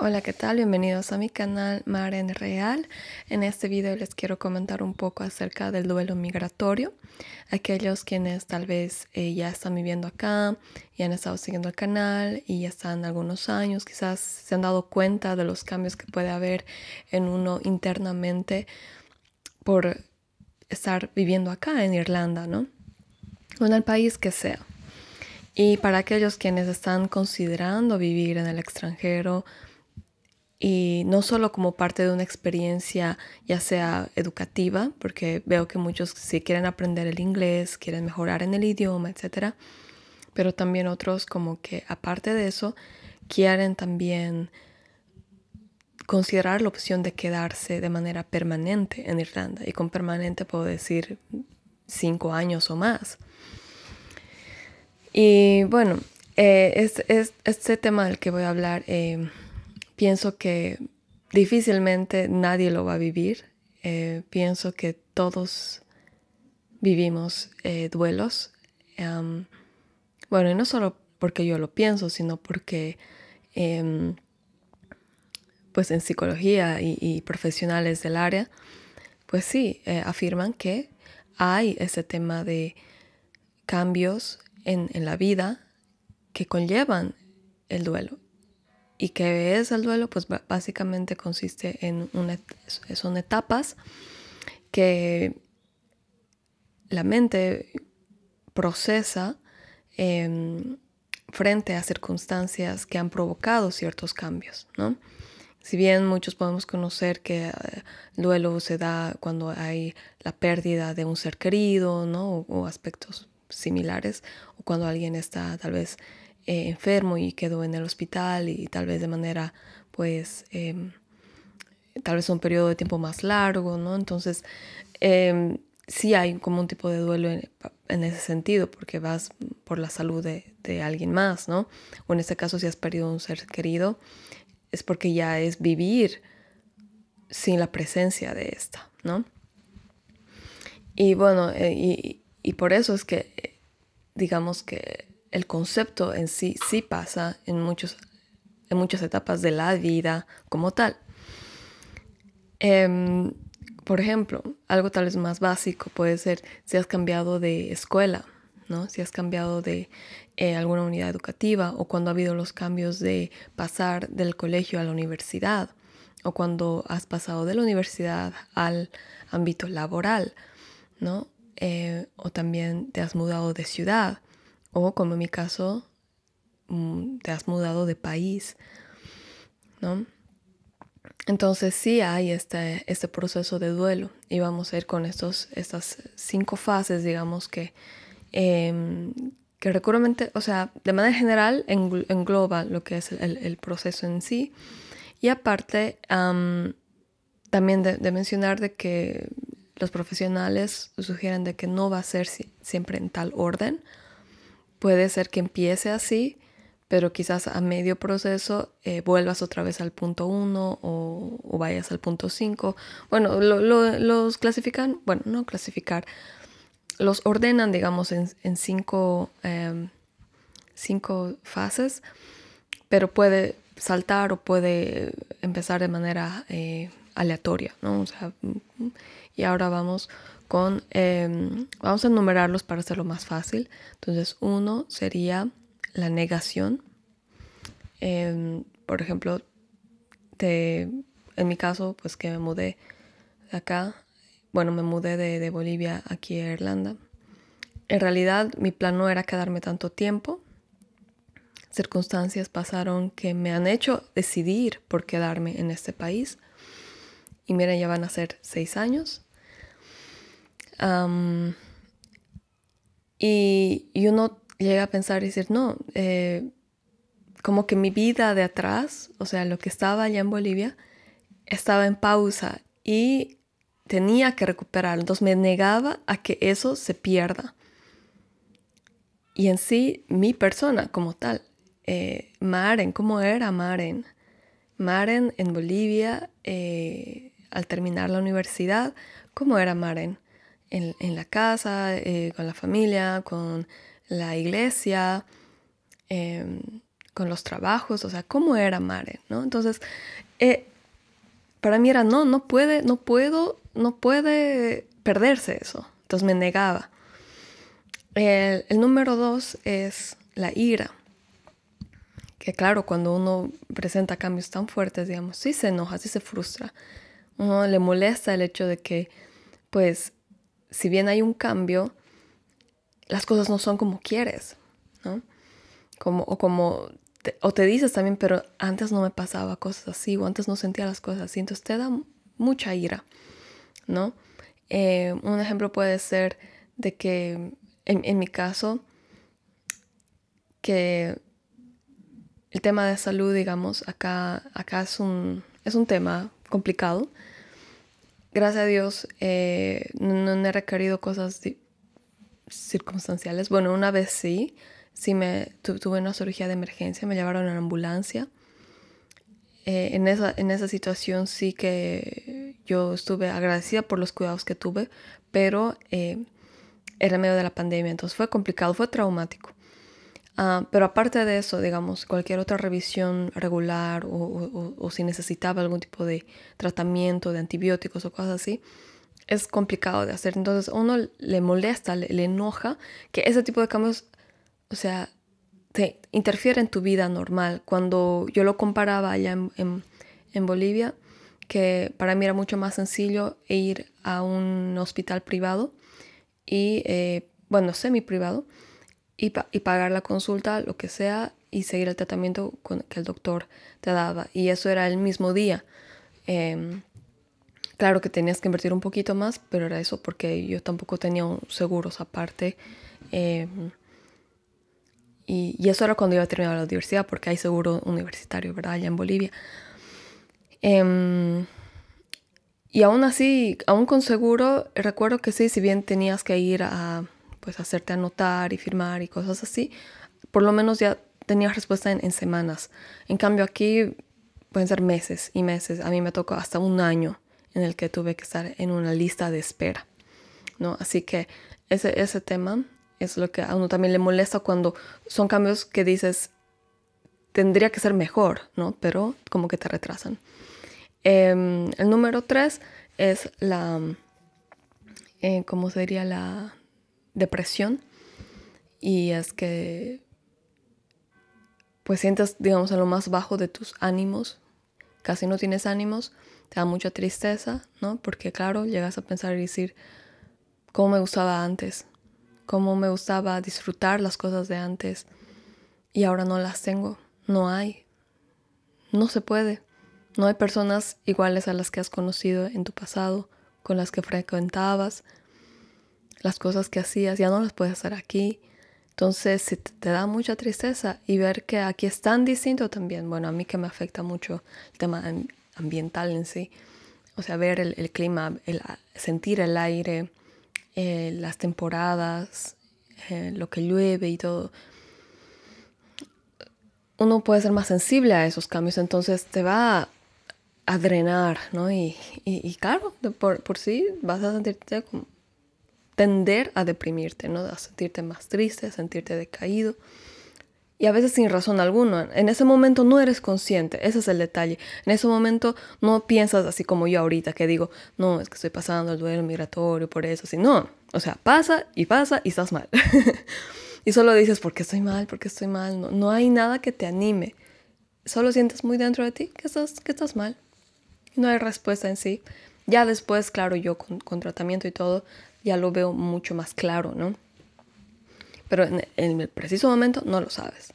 Hola, ¿qué tal? Bienvenidos a mi canal Maren Real. En este video les quiero comentar un poco acerca del duelo migratorio. Aquellos quienes tal vez ya están viviendo acá y han estado siguiendo el canal y ya están algunos años, quizás se han dado cuenta de los cambios que puede haber en uno internamente por estar viviendo acá en Irlanda, ¿no? O en el país que sea. Y para aquellos quienes están considerando vivir en el extranjero, y no solo como parte de una experiencia ya sea educativa, porque veo que muchos sí quieren aprender el inglés, quieren mejorar en el idioma, etcétera, pero también otros como que aparte de eso quieren también considerar la opción de quedarse de manera permanente en Irlanda, y con permanente puedo decir 5 años o más. Y bueno, este tema del que voy a hablar, pienso que difícilmente nadie lo va a vivir. Pienso que todos vivimos duelos. Bueno, y no solo porque yo lo pienso, sino porque pues en psicología y profesionales del área, pues sí, afirman que hay ese tema de cambios en la vida que conllevan el duelo. ¿Y qué es el duelo? Pues básicamente consiste en son etapas que la mente procesa frente a circunstancias que han provocado ciertos cambios, ¿no? Si bien muchos podemos conocer que el duelo se da cuando hay la pérdida de un ser querido, ¿no? O aspectos similares, o cuando alguien está tal vez enfermo y quedó en el hospital y tal vez de manera, pues, tal vez un periodo de tiempo más largo, ¿no? Entonces, sí hay como un tipo de duelo en ese sentido, porque vas por la salud de alguien más, ¿no? O en este caso, si has perdido un ser querido, es porque ya es vivir sin la presencia de esta, ¿no? Y bueno, y por eso es que, digamos que el concepto en sí pasa en muchas etapas de la vida como tal. Por ejemplo, algo tal vez más básico puede ser si has cambiado de escuela, ¿no? Si has cambiado de alguna unidad educativa, o cuando ha habido los cambios de pasar del colegio a la universidad, o cuando has pasado de la universidad al ámbito laboral, ¿no? O también te has mudado de ciudad, o como en mi caso, te has mudado de país, ¿no? Entonces sí hay este proceso de duelo, y vamos a ir con estas 5 fases, digamos, que recurrentemente, o sea, de manera general engloba lo que es el proceso en sí. Y aparte, también de mencionar de que los profesionales sugieren de que no va a ser siempre en tal orden. Puede ser que empiece así, pero quizás a medio proceso vuelvas otra vez al punto 1 o vayas al punto 5. Bueno, los clasifican, bueno, no clasificar, los ordenan, digamos, en 5 fases, pero puede saltar o puede empezar de manera aleatoria, ¿no? O sea, y ahora vamos vamos a enumerarlos para hacerlo más fácil. Entonces, 1 sería la negación. Por ejemplo, en mi caso, pues que me mudé de acá, bueno, me mudé de Bolivia aquí a Irlanda. En realidad, mi plan no era quedarme tanto tiempo. Circunstancias pasaron que me han hecho decidir por quedarme en este país. Y miren, ya van a ser 6 años. Y uno llega a pensar y decir, no, como que mi vida de atrás, o sea, lo que estaba allá en Bolivia, estaba en pausa y tenía que recuperar. Entonces me negaba a que eso se pierda. Y en sí, mi persona como tal, Maren, ¿cómo era Maren? Maren en Bolivia, al terminar la universidad, ¿cómo era Maren? En la casa, con la familia, con la iglesia, con los trabajos, o sea, ¿cómo era Mare? ¿No? Entonces, para mí era, no puede perderse eso. Entonces me negaba. El número 2 es la ira. Que claro, cuando uno presenta cambios tan fuertes, digamos, sí se enoja, sí se frustra. Uno le molesta el hecho de que, pues, si bien hay un cambio, las cosas no son como quieres, ¿no? O te dices también, pero antes no me pasaba cosas así, o antes no sentía las cosas así, entonces te da mucha ira, ¿no? Un ejemplo puede ser de que, en mi caso, que el tema de salud, digamos, acá es un tema complicado. Gracias a Dios, no he requerido cosas circunstanciales. Bueno, una vez sí tuve una cirugía de emergencia, me llevaron en ambulancia. En esa situación sí que yo estuve agradecida por los cuidados que tuve, pero era en medio de la pandemia, entonces fue complicado, fue traumático. Pero aparte de eso, digamos, cualquier otra revisión regular o si necesitaba algún tipo de tratamiento de antibióticos o cosas así, es complicado de hacer. Entonces a uno le molesta, le enoja que ese tipo de cambios, o sea, te interfiere en tu vida normal. Cuando yo lo comparaba allá en Bolivia, que para mí era mucho más sencillo ir a un hospital privado y, bueno, semi privado, y pagar la consulta, lo que sea, y seguir el tratamiento que el doctor te daba. Y eso era el mismo día. Claro que tenías que invertir un poquito más, pero era eso porque yo tampoco tenía seguros aparte. Y eso era cuando iba a terminar la universidad, porque hay seguro universitario, ¿verdad? Allá en Bolivia. Y aún así, aún con seguro, recuerdo que sí, si bien tenías que ir a pues hacerte anotar y firmar y cosas así, por lo menos ya tenías respuesta en semanas. En cambio aquí pueden ser meses y meses. A mí me tocó hasta un año en el que tuve que estar en una lista de espera, ¿no? Así que ese tema es lo que a uno también le molesta cuando son cambios que dices, tendría que ser mejor, ¿no? Pero como que te retrasan. El número 3 es ¿cómo sería? La depresión. Y es que pues sientes, digamos, en lo más bajo de tus ánimos, casi no tienes ánimos, te da mucha tristeza, ¿no? Porque claro, llegas a pensar y decir, ¿cómo me gustaba antes? ¿Cómo me gustaba disfrutar las cosas de antes? Y ahora no las tengo, no hay, no se puede. No hay personas iguales a las que has conocido en tu pasado, con las que frecuentabas, las cosas que hacías, ya no las puedes hacer aquí. Entonces te da mucha tristeza y ver que aquí es tan distinto también. Bueno, a mí que me afecta mucho el tema ambiental en sí. O sea, ver el clima, sentir el aire, las temporadas, lo que llueve y todo. Uno puede ser más sensible a esos cambios, entonces te va a drenar, ¿no? Y claro, por sí vas a sentirte como tender a deprimirte, ¿no? A sentirte más triste, a sentirte decaído. Y a veces sin razón alguna. En ese momento no eres consciente, ese es el detalle. En ese momento no piensas así como yo ahorita, que digo, no, es que estoy pasando el duelo migratorio por eso. Así, no, o sea, pasa y estás mal. Y solo dices, ¿por qué estoy mal? ¿Por qué estoy mal? No hay nada que te anime. Solo sientes muy dentro de ti que estás mal. No hay respuesta en sí. Ya después, claro, yo con tratamiento y todo, ya lo veo mucho más claro, ¿no? Pero en el preciso momento no lo sabes.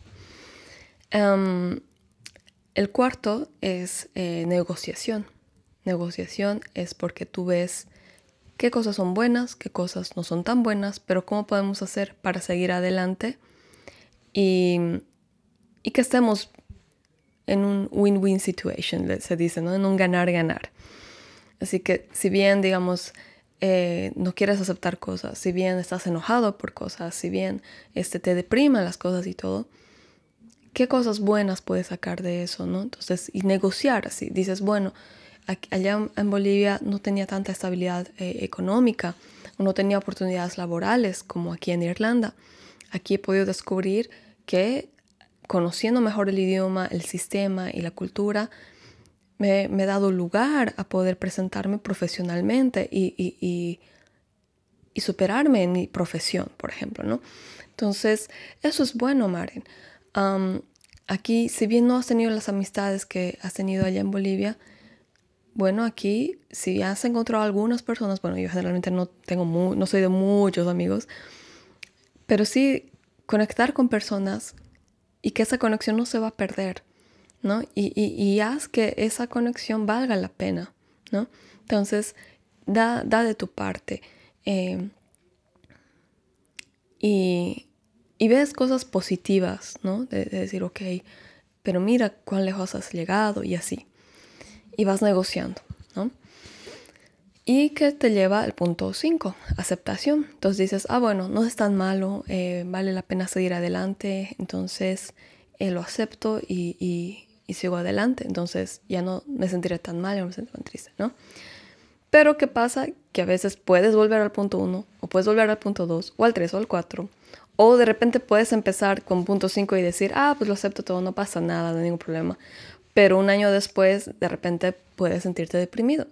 El cuarto es negociación. Negociación es porque tú ves qué cosas son buenas, qué cosas no son tan buenas, pero cómo podemos hacer para seguir adelante y que estemos en un win-win situation, se dice, ¿no? En un ganar-ganar. Así que si bien, digamos, no quieres aceptar cosas, si bien estás enojado por cosas, si bien te depriman las cosas y todo, ¿qué cosas buenas puedes sacar de eso, no? Entonces, y negociar así. Dices, bueno, allá en Bolivia no tenía tanta estabilidad económica, no tenía oportunidades laborales como aquí en Irlanda. Aquí he podido descubrir que conociendo mejor el idioma, el sistema y la cultura, me he dado lugar a poder presentarme profesionalmente y superarme en mi profesión, por ejemplo, ¿no? Entonces, eso es bueno, Maren. Aquí, si bien no has tenido las amistades que has tenido allá en Bolivia, bueno, aquí, si has encontrado algunas personas, bueno, yo generalmente no soy de muchos amigos, pero sí conectar con personas y que esa conexión no se va a perder, ¿no? Y haz que esa conexión valga la pena, ¿no? Entonces, da de tu parte. Y ves cosas positivas, ¿no? De decir, ok, pero mira cuán lejos has llegado y así. Y vas negociando, ¿no? Y que te lleva al punto 5, aceptación. Entonces dices, bueno, no es tan malo, vale la pena seguir adelante, entonces lo acepto y sigo adelante. Entonces ya no me sentiré tan mal, ya no me sentiré tan triste, ¿no? Pero ¿qué pasa? Que a veces puedes volver al punto 1, o puedes volver al punto 2, o al 3, o al 4, o de repente puedes empezar con punto 5 y decir, pues lo acepto todo, no pasa nada, no hay ningún problema. Pero un año después, de repente puedes sentirte deprimido,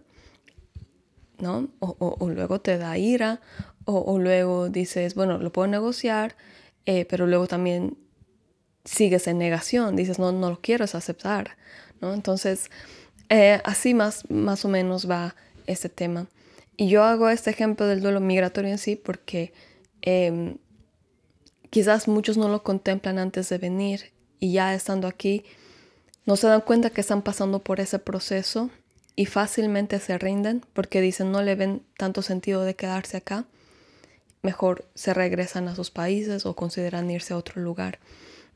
¿no? O luego te da ira, o luego dices, bueno, lo puedo negociar, pero luego también sigues en negación, dices, no lo quiero, es aceptar, ¿no? Entonces, así más o menos va este tema. Y yo hago este ejemplo del duelo migratorio en sí porque quizás muchos no lo contemplan antes de venir y ya estando aquí no se dan cuenta que están pasando por ese proceso y fácilmente se rinden porque dicen no le ven tanto sentido de quedarse acá, mejor se regresan a sus países o consideran irse a otro lugar,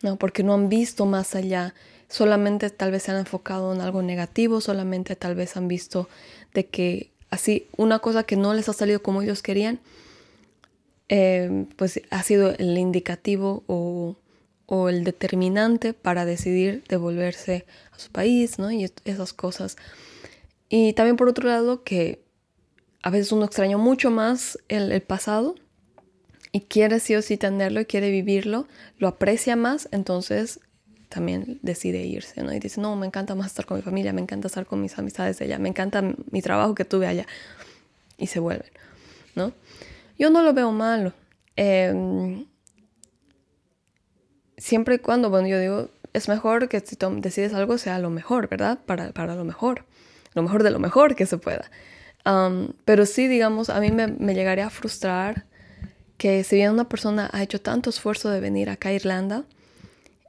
¿no? Porque no han visto más allá, solamente tal vez se han enfocado en algo negativo, solamente tal vez han visto de que así una cosa que no les ha salido como ellos querían, pues ha sido el indicativo o el determinante para decidir devolverse a su país, ¿no? Y esas cosas. Y también por otro lado que a veces uno extraña mucho más el pasado y quiere sí o sí tenerlo y quiere vivirlo, lo aprecia más, entonces también decide irse, ¿no? Y dice, no, me encanta más estar con mi familia, me encanta estar con mis amistades de allá, me encanta mi trabajo que tuve allá. Y se vuelven, ¿no? Yo no lo veo malo. Siempre y cuando, bueno, yo digo, es mejor que si decides algo sea lo mejor, ¿verdad? Para lo mejor de lo mejor que se pueda. Pero sí, digamos, a mí me llegaría a frustrar que si bien una persona ha hecho tanto esfuerzo de venir acá a Irlanda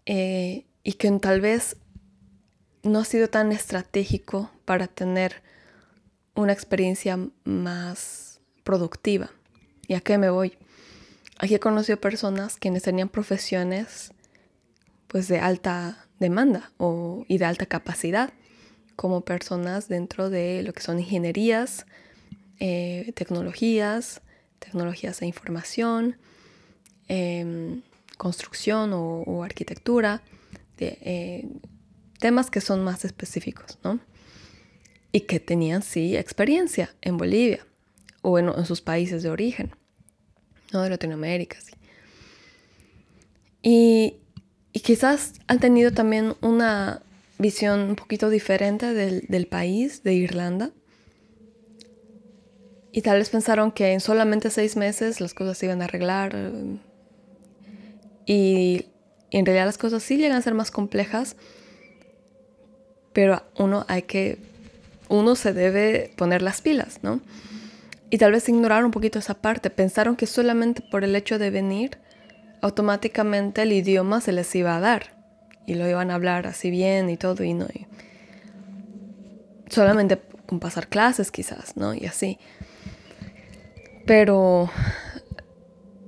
y que tal vez no ha sido tan estratégico para tener una experiencia más productiva. ¿Y a qué me voy? Aquí he conocido personas quienes tenían profesiones pues de alta demanda y de alta capacidad, como personas dentro de lo que son ingenierías, tecnologías de información, construcción o arquitectura, temas que son más específicos, ¿no? Y que tenían sí experiencia en Bolivia o en sus países de origen, ¿no? De Latinoamérica, sí. Y quizás han tenido también una visión un poquito diferente del país, de Irlanda. Y tal vez pensaron que en solamente 6 meses las cosas se iban a arreglar. Y en realidad las cosas sí llegan a ser más complejas. Pero uno se debe poner las pilas, ¿no? Y tal vez ignoraron un poquito esa parte. Pensaron que solamente por el hecho de venir, automáticamente el idioma se les iba a dar. Y lo iban a hablar así bien y todo. Y solamente con pasar clases quizás, ¿no? Y así. Pero,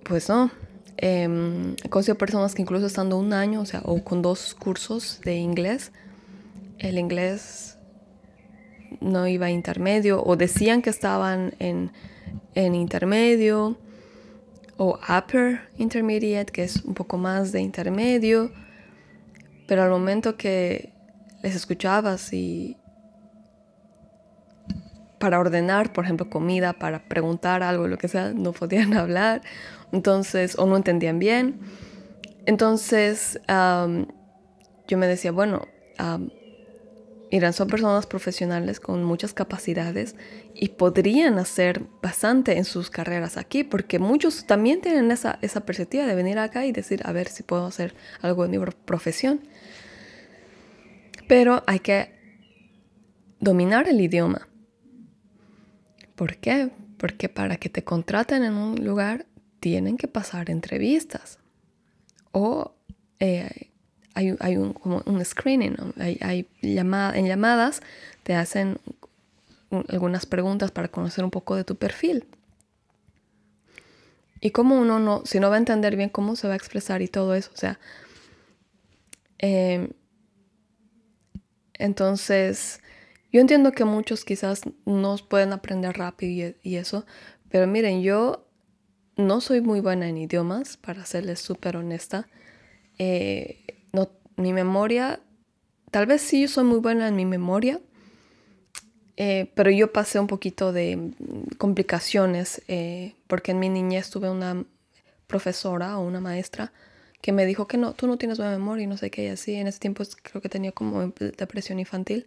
pues no. He conocido personas que incluso estando un año, o con 2 cursos de inglés, el inglés no iba a intermedio, o decían que estaban en intermedio, o upper intermediate, que es un poco más de intermedio, pero al momento que les escuchabas y para ordenar, por ejemplo, comida, para preguntar algo, lo que sea, no podían hablar, entonces, o no entendían bien. Entonces, yo me decía, bueno, Irán son personas profesionales con muchas capacidades y podrían hacer bastante en sus carreras aquí, porque muchos también tienen esa perspectiva de venir acá y decir, a ver si puedo hacer algo en mi profesión. Pero hay que dominar el idioma. ¿Por qué? Porque para que te contraten en un lugar tienen que pasar entrevistas. O hay como un screening, ¿no? En llamadas te hacen algunas preguntas para conocer un poco de tu perfil. Y cómo uno si no va a entender bien cómo se va a expresar y todo eso. O sea, entonces, yo entiendo que muchos quizás no pueden aprender rápido y eso, pero miren, yo no soy muy buena en idiomas, para serles súper honesta. No, mi memoria, tal vez sí yo soy muy buena en mi memoria, pero yo pasé un poquito de complicaciones, porque en mi niñez tuve una profesora o una maestra que me dijo que no, tú no tienes buena memoria y no sé qué, y así. En ese tiempo creo que tenía como depresión infantil.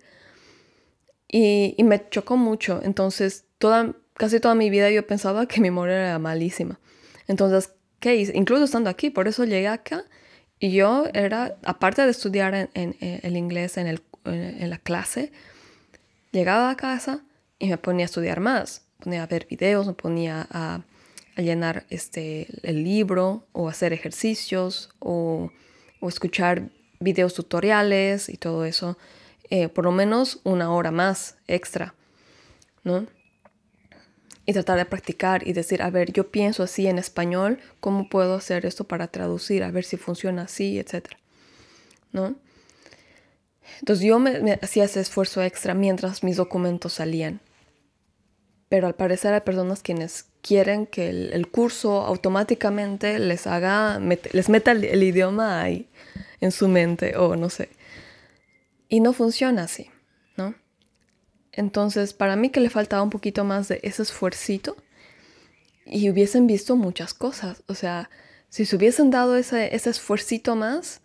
Y me chocó mucho. Entonces, casi toda mi vida yo pensaba que mi memoria era malísima. Entonces, ¿qué hice? Incluso estando aquí, por eso llegué acá. Y yo era, aparte de estudiar en el inglés en la clase, llegaba a casa y me ponía a estudiar más. Me ponía a ver videos, me ponía a llenar el libro o hacer ejercicios o escuchar videos tutoriales y todo eso. Por lo menos una hora más extra, ¿no? Y tratar de practicar y decir, a ver, yo pienso así en español, ¿cómo puedo hacer esto para traducir? A ver si funciona así, etcétera, ¿no? Entonces yo me hacía ese esfuerzo extra mientras mis documentos salían. Pero al parecer hay personas quienes quieren que el curso automáticamente les meta el idioma ahí en su mente o no sé. Y no funciona así, ¿no? Entonces, para mí que le faltaba un poquito más de ese esfuercito y hubiesen visto muchas cosas. O sea, si se hubiesen dado ese esfuercito más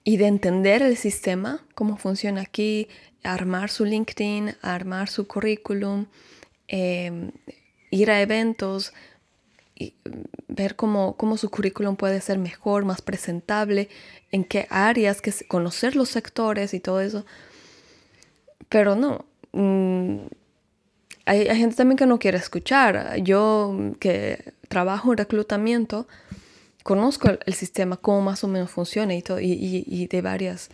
y de entender el sistema, cómo funciona aquí, armar su LinkedIn, armar su currículum, ir a eventos y ver cómo su currículum puede ser mejor, más presentable, en qué áreas, conocer los sectores y todo eso. Pero no, hay gente también que no quiere escuchar. Yo que trabajo en reclutamiento, conozco el sistema, cómo más o menos funciona y, todo, y de varias,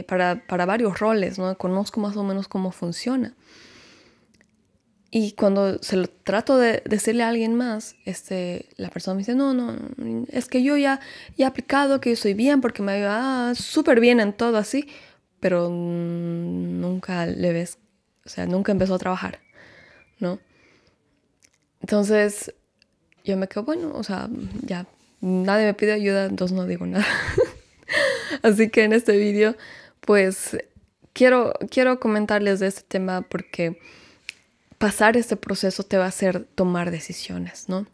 para varios roles, ¿no? Conozco más o menos cómo funciona. Y cuando se lo trato de decirle a alguien más, la persona me dice, no, es que yo ya he aplicado, que yo soy bien, porque me va súper bien en todo así, pero nunca le ves, o sea, nunca empezó a trabajar, ¿no? Entonces, yo me quedo, bueno, o sea, ya, nadie me pide ayuda, entonces no digo nada. Así que en este vídeo, pues, quiero comentarles de este tema porque pasar este proceso te va a hacer tomar decisiones, ¿no?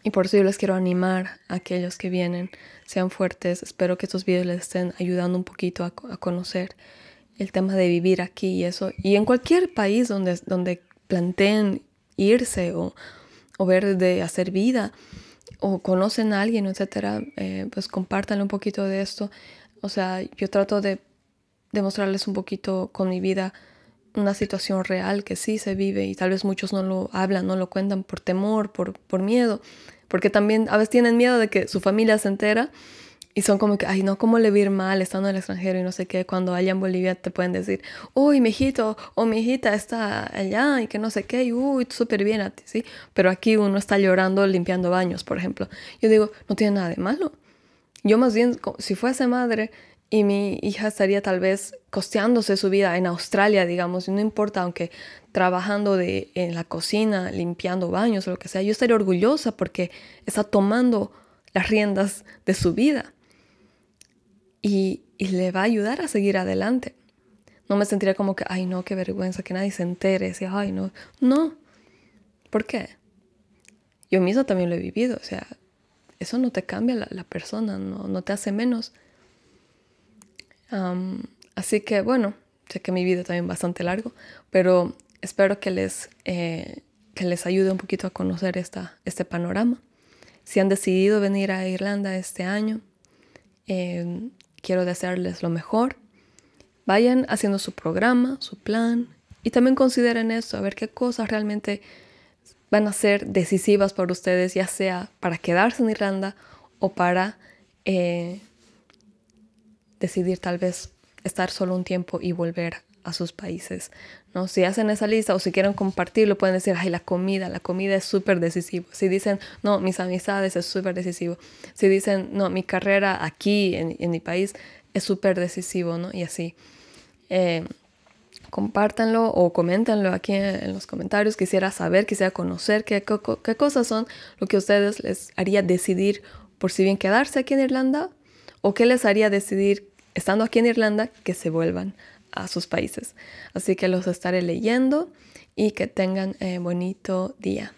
Y por eso yo les quiero animar a aquellos que vienen, sean fuertes. Espero que estos videos les estén ayudando un poquito a conocer el tema de vivir aquí y eso. Y en cualquier país donde planteen irse o ver de hacer vida o conocen a alguien, etcétera, pues compártanle un poquito de esto. O sea, yo trato de demostrarles un poquito con mi vida una situación real que sí se vive y tal vez muchos no lo hablan, no lo cuentan por temor, por miedo, porque también a veces tienen miedo de que su familia se entera y son como que, ay no, ¿cómo le va a ir mal estando en el extranjero y no sé qué? Cuando allá en Bolivia te pueden decir, uy, mi hijito o mi hijita está allá y que no sé qué, y uy, súper bien a ti, ¿sí? Pero aquí uno está llorando limpiando baños, por ejemplo. Yo digo, no tiene nada de malo. Yo más bien, si fuese madre y mi hija estaría tal vez costeándose su vida en Australia, digamos, y no importa, aunque trabajando en la cocina, limpiando baños o lo que sea, yo estaría orgullosa porque está tomando las riendas de su vida y le va a ayudar a seguir adelante. No me sentiría como que, ay no, qué vergüenza, que nadie se entere, y, ay no. No, ¿por qué? Yo misma también lo he vivido, o sea, eso no te cambia la persona, no te hace menos. Así que bueno, sé que mi video también es bastante largo, pero espero que les ayude un poquito a conocer este panorama. Si han decidido venir a Irlanda este año, quiero desearles lo mejor. Vayan haciendo su programa, su plan, y también consideren eso, a ver qué cosas realmente van a ser decisivas para ustedes, ya sea para quedarse en Irlanda o para decidir tal vez estar solo un tiempo y volver a sus países, ¿no? Si hacen esa lista o si quieren compartirlo, pueden decir, ay, la comida es súper decisivo. Si dicen, no, mis amistades es súper decisivo. Si dicen, no, mi carrera aquí en mi país es súper decisivo, ¿no? Y así. Compártanlo o coméntanlo aquí en los comentarios. Quisiera saber, quisiera conocer qué cosas son lo que a ustedes les haría decidir por si bien quedarse aquí en Irlanda o qué les haría decidir, estando aquí en Irlanda, que se vuelvan a sus países. Así que los estaré leyendo y que tengan bonito día.